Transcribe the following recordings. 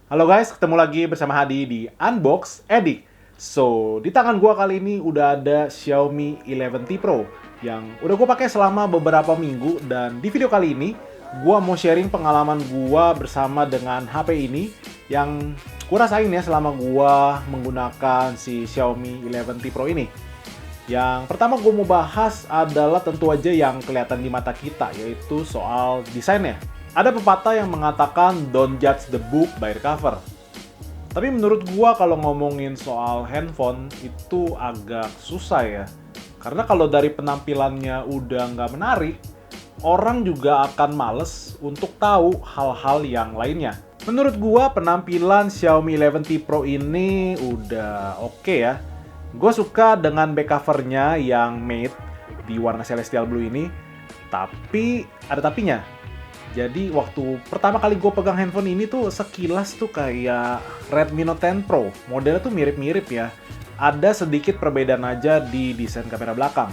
Halo guys, ketemu lagi bersama Hadi di Unbox Edik. So, di tangan gua kali ini udah ada Xiaomi 11T Pro yang udah gua pakai selama beberapa minggu, dan di video kali ini gua mau sharing pengalaman gua bersama dengan HP ini yang gua rasain ya selama gua menggunakan si Xiaomi 11T Pro ini. Yang pertama gue mau bahas adalah tentu aja yang kelihatan di mata kita, yaitu soal desainnya. Ada pepatah yang mengatakan don't judge the book by the cover. Tapi menurut gue kalau ngomongin soal handphone itu agak susah ya. Karena kalau dari penampilannya udah nggak menarik, orang juga akan males untuk tahu hal-hal yang lainnya. Menurut gue penampilan Xiaomi 11T Pro ini udah oke ya. Gue suka dengan back covernya yang matte di warna celestial blue ini. Tapi ada tapinya. Jadi waktu pertama kali gue pegang handphone ini tuh sekilas tuh kayak Redmi Note 10 Pro. Modelnya tuh mirip-mirip ya. Ada sedikit perbedaan aja di desain kamera belakang.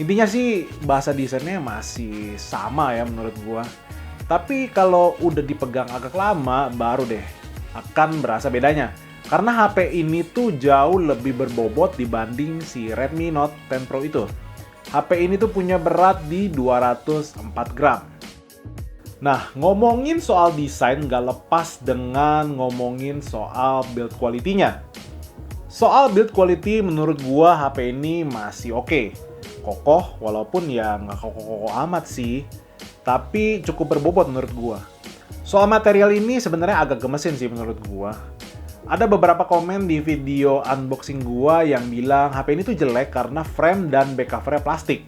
Intinya sih bahasa desainnya masih sama ya menurut gue. Tapi kalau udah dipegang agak lama baru deh akan berasa bedanya. Karena HP ini tuh jauh lebih berbobot dibanding si Redmi Note 10 Pro itu. HP ini tuh punya berat di 204 gram. Nah, ngomongin soal desain nggak lepas dengan ngomongin soal build quality-nya. Soal build quality menurut gua HP ini masih oke. Kokoh, walaupun ya nggak kokoh-kokoh amat sih. Tapi cukup berbobot menurut gua. Soal material ini sebenarnya agak gemesin sih menurut gua. Ada beberapa komen di video unboxing gua yang bilang HP ini tuh jelek karena frame dan back covernya plastik.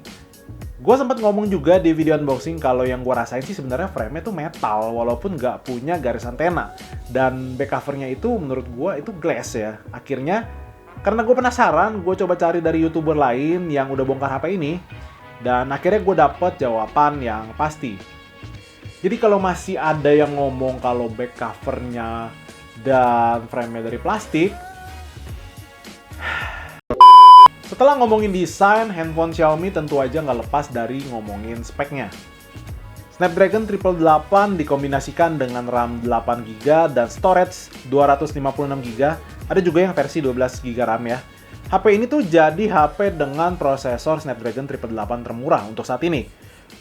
Gua sempat ngomong juga di video unboxing kalau yang gua rasain sih sebenarnya frame-nya tuh metal walaupun nggak punya garis antena. Dan back covernya itu menurut gua itu glass ya. Akhirnya karena gue penasaran, gue coba cari dari YouTuber lain yang udah bongkar HP ini. Dan akhirnya gue dapet jawaban yang pasti. Jadi kalau masih ada yang ngomong kalau back covernya dan frame-nya dari plastik. Setelah ngomongin desain, handphone Xiaomi tentu aja nggak lepas dari ngomongin speknya. Snapdragon 888 dikombinasikan dengan RAM 8GB dan storage 256GB. Ada juga yang versi 12GB RAM ya. HP ini tuh jadi HP dengan prosesor Snapdragon 888 termurah untuk saat ini.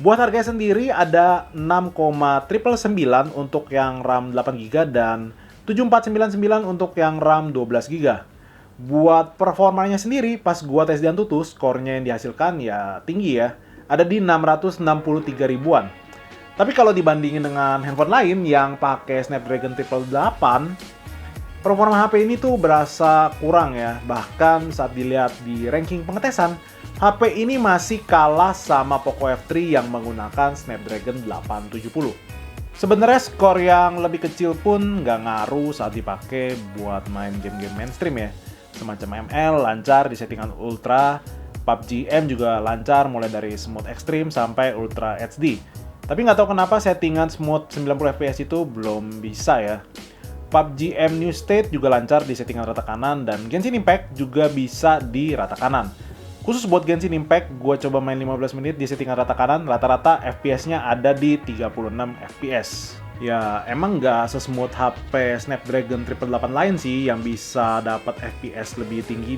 Buat harganya sendiri ada 6,999 untuk yang RAM 8GB dan 7499 untuk yang RAM 12GB. Buat performanya sendiri, pas gua tes di Antutu, skornya yang dihasilkan ya tinggi ya. Ada di 663 ribuan. Tapi kalau dibandingin dengan handphone lain yang pakai Snapdragon 888, performa HP ini tuh berasa kurang ya. Bahkan saat dilihat di ranking pengetesan, HP ini masih kalah sama Poco F3 yang menggunakan Snapdragon 870. Sebenarnya skor yang lebih kecil pun nggak ngaruh saat dipakai buat main game-game mainstream ya. Semacam ML lancar di settingan Ultra, PUBG M juga lancar mulai dari smooth ekstrim sampai Ultra HD. Tapi nggak tahu kenapa settingan smooth 90 fps itu belum bisa ya. PUBG M New State juga lancar di settingan rata kanan dan Genshin Impact juga bisa di rata kanan. Khusus buat Genshin Impact, gue coba main 15 menit di settingan rata kanan, rata-rata FPS-nya ada di 36 FPS. Ya, emang nggak sesmooth HP Snapdragon 888 lain sih yang bisa dapat FPS lebih tinggi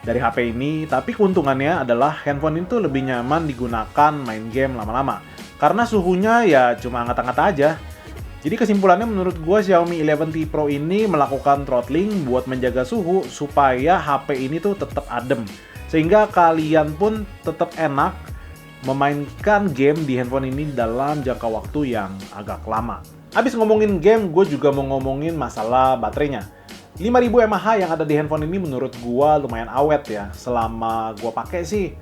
dari HP ini, tapi keuntungannya adalah handphone itu lebih nyaman digunakan main game lama-lama. Karena suhunya ya cuma angkat-angkat aja. Jadi kesimpulannya menurut gue Xiaomi 11T Pro ini melakukan throttling buat menjaga suhu supaya HP ini tuh tetap adem. Sehingga kalian pun tetap enak memainkan game di handphone ini dalam jangka waktu yang agak lama. Habis ngomongin game, gue juga mau ngomongin masalah baterainya. 5000 mAh yang ada di handphone ini menurut gue lumayan awet ya. Selama gue pakai sih,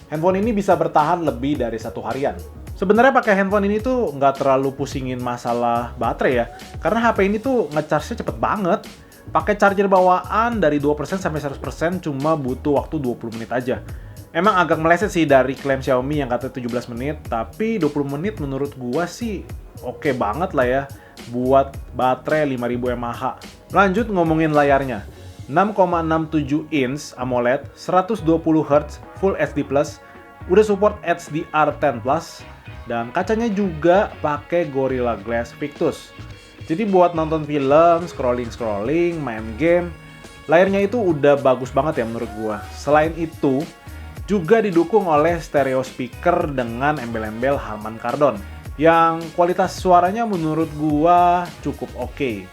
handphone ini bisa bertahan lebih dari 1 harian. Sebenarnya pakai handphone ini tuh nggak terlalu pusingin masalah baterai ya. Karena HP ini tuh nge-charge-nya cepet banget. Pakai charger bawaan dari 2% sampai 100% cuma butuh waktu 20 menit aja. Emang agak meleset sih dari klaim Xiaomi yang kata 17 menit, tapi 20 menit menurut gua sih oke banget lah ya buat baterai 5000 mAh. Lanjut ngomongin layarnya. 6,67 inch AMOLED, 120Hz Full HD+, udah support HDR10+, dan kacanya juga pakai Gorilla Glass Victus. Jadi buat nonton film, scrolling, main game, layarnya itu udah bagus banget ya menurut gua. Selain itu, juga didukung oleh stereo speaker dengan embel-embel Harman Kardon yang kualitas suaranya menurut gua cukup oke.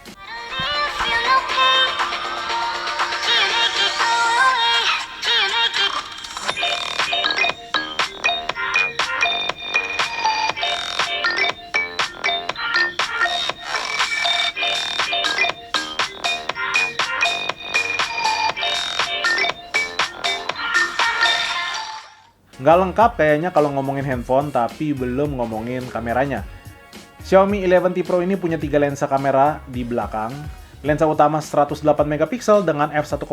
Nggak lengkap kayaknya kalau ngomongin handphone, tapi belum ngomongin kameranya. Xiaomi 11T Pro ini punya 3 lensa kamera di belakang. Lensa utama 108 megapiksel dengan f1.8,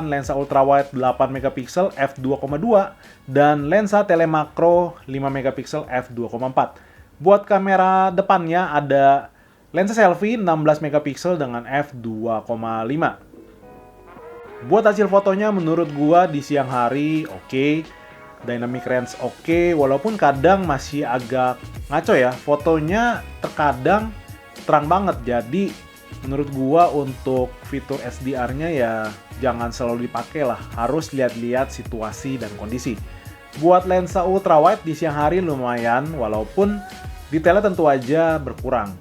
lensa ultrawide 8 megapiksel f2.2, dan lensa telemakro 5 megapiksel f2.4. Buat kamera depannya ada lensa selfie 16 megapiksel dengan f2.5. Buat hasil fotonya menurut gua di siang hari oke. Dynamic range oke, walaupun kadang masih agak ngaco ya. Fotonya terkadang terang banget, jadi menurut gua untuk fitur SDR-nya ya jangan selalu dipakai lah. Harus lihat-lihat situasi dan kondisi. Buat lensa ultrawide di siang hari lumayan, walaupun detailnya tentu aja berkurang.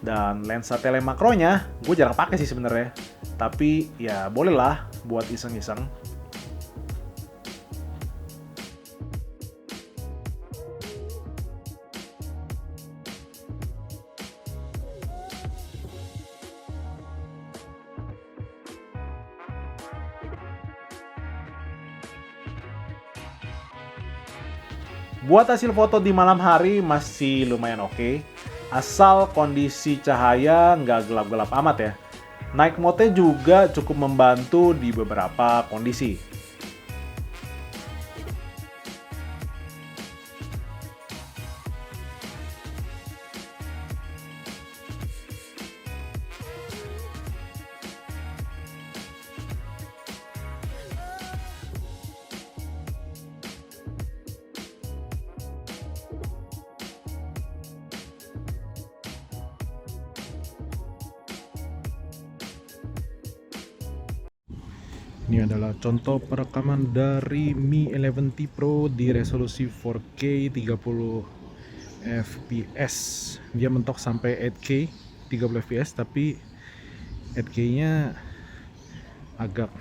Dan lensa telemakronya gue jarang pakai sih sebenarnya. Tapi ya boleh lah buat iseng-iseng. Buat hasil foto di malam hari masih lumayan oke, asal kondisi cahaya nggak gelap-gelap amat ya. Night mode juga cukup membantu di beberapa kondisi. Ini adalah contoh perekaman dari Mi 11T Pro di resolusi 4K 30 fps. Dia mentok sampai 8K 30 fps, tapi 8K-nya agak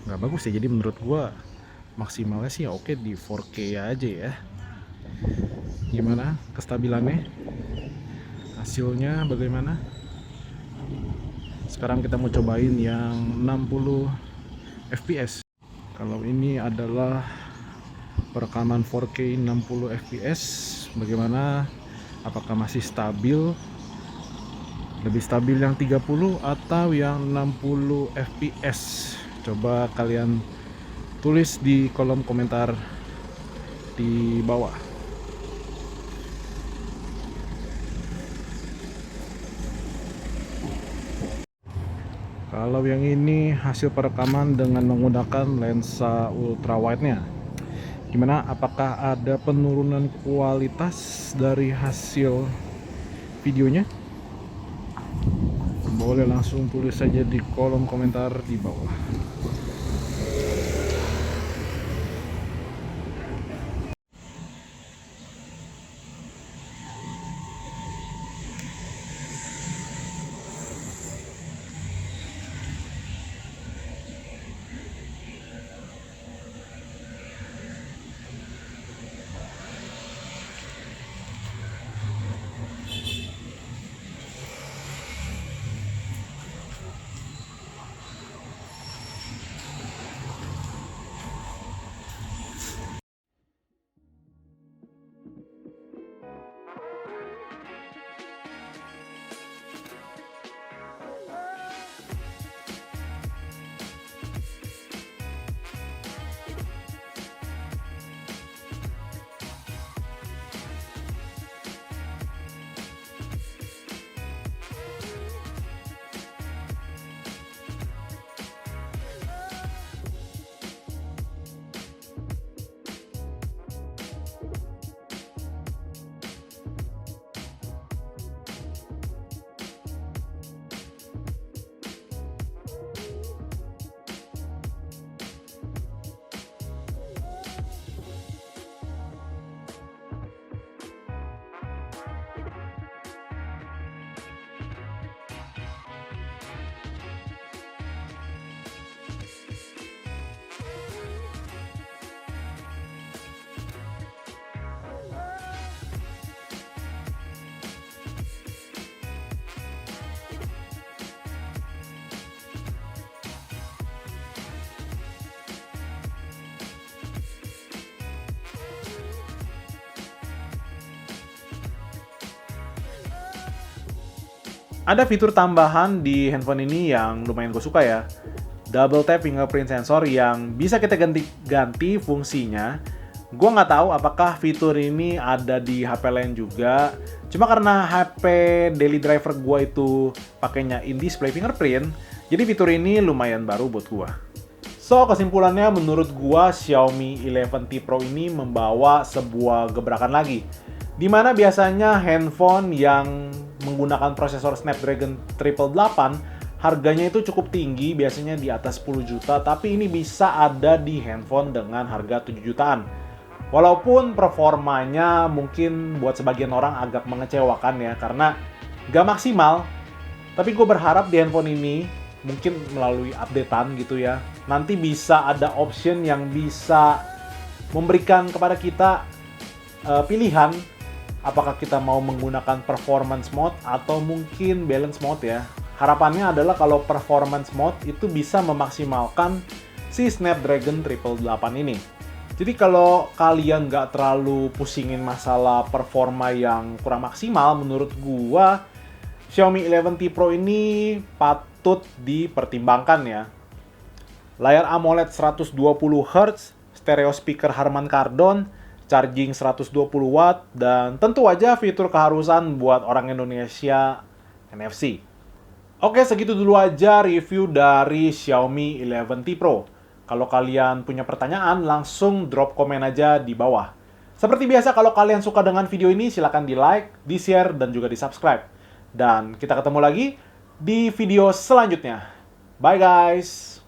nggak bagus ya. Jadi menurut gua maksimalnya sih oke di 4K aja ya. Gimana kestabilannya? Hasilnya bagaimana? Sekarang kita mau cobain yang 60 fps. Kalau ini adalah perekaman 4K 60 fps, bagaimana? Apakah masih stabil? Lebih stabil yang 30 atau yang 60 fps? Coba kalian tulis di kolom komentar di bawah. Kalau yang ini hasil perekaman dengan menggunakan lensa ultrawide-nya. Gimana? Apakah ada penurunan kualitas dari hasil videonya? Boleh langsung tulis saja di kolom komentar di bawah. Ada fitur tambahan di handphone ini yang lumayan gue suka ya. Double tap fingerprint sensor yang bisa kita ganti fungsinya. Gue nggak tahu apakah fitur ini ada di HP lain juga. Cuma karena HP daily driver gue itu pakainya in-display fingerprint, jadi fitur ini lumayan baru buat gue. So, kesimpulannya menurut gue Xiaomi 11T Pro ini membawa sebuah gebrakan lagi. Dimana biasanya handphone yang menggunakan prosesor Snapdragon 888 harganya itu cukup tinggi, biasanya di atas 10 juta, tapi ini bisa ada di handphone dengan harga 7 jutaan. Walaupun performanya mungkin buat sebagian orang agak mengecewakan ya, karena gak maksimal, tapi gue berharap di handphone ini, mungkin melalui updatean gitu ya, nanti bisa ada option yang bisa memberikan kepada kita pilihan, apakah kita mau menggunakan performance mode atau mungkin balance mode ya. Harapannya adalah kalau performance mode itu bisa memaksimalkan si Snapdragon 888 ini. Jadi kalau kalian nggak terlalu pusingin masalah performa yang kurang maksimal, menurut gua Xiaomi 11T Pro ini patut dipertimbangkan ya. Layar AMOLED 120 Hz, stereo speaker Harman Kardon, charging 120 watt, dan tentu aja fitur keharusan buat orang Indonesia NFC. Oke, segitu dulu aja review dari Xiaomi 11T Pro. Kalau kalian punya pertanyaan, langsung drop komen aja di bawah. Seperti biasa, kalau kalian suka dengan video ini, silahkan di-like, di-share, dan juga di-subscribe. Dan kita ketemu lagi di video selanjutnya. Bye guys!